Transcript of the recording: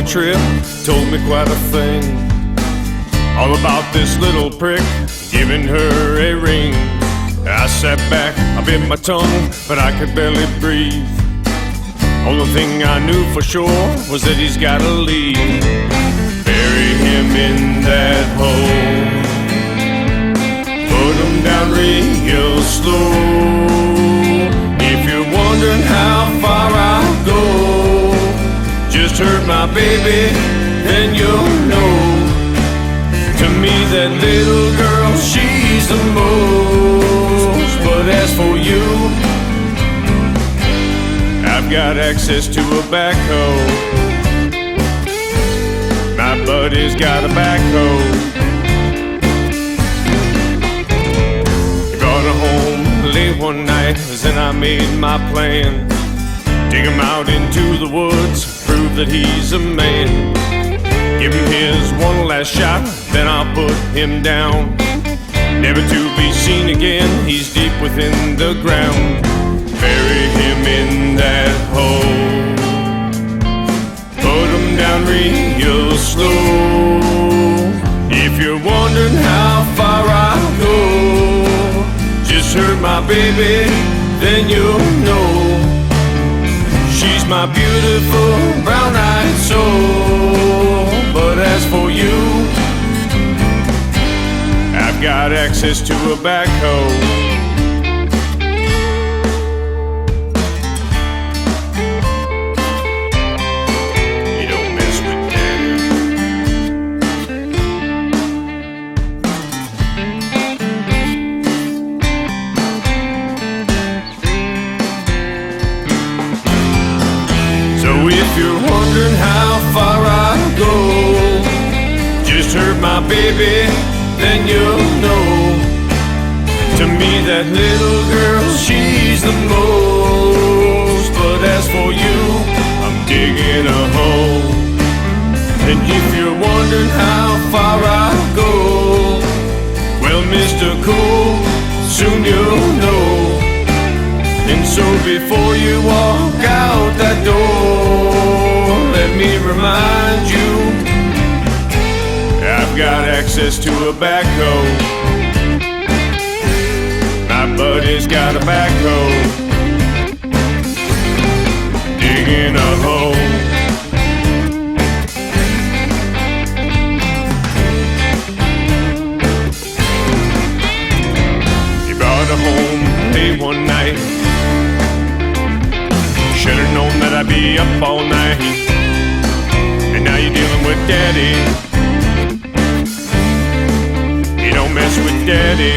trip, told me quite a thing, all about this little prick giving her a ring. I sat back, I bit my tongue, but I could barely breathe. Only thing I knew for sure was that he's gotta leave. Bury him in that hole, put him down real slow. If you're wondering how far I'll go, just hurt my baby, then you'll know. To me that little girl, she's the most. But as for you, I've got access to a backhoe. My buddy's got a backhoe. He brought her home late one night, then I made my plan. Dig him out into the woods, prove that he's a man. Give him his one last shot, then I'll put him down. Never to be seen again, he's deep within the ground. Bury him in that hole, put him down real slow. If you're wondering how far I'll go, just hurt my baby, then you'll know. She's my beautiful brown-eyed soul. But as for you, I've got access to a backhoe. If you're wondering how far I'll go, just hurt my baby, then you'll know. To me that little girl, she's the most. But as for you, I'm digging a hole. And if you're wondering how far I'll go, well, Mr. Cool, soon you'll know. And so before you walk out that door, let me remind you, I've got access to a backhoe. My buddy's got a backhoe, digging a hole. He brought her home late one night. Should've known that I'd be up all night. And now you're dealing with daddy. You don't mess with daddy.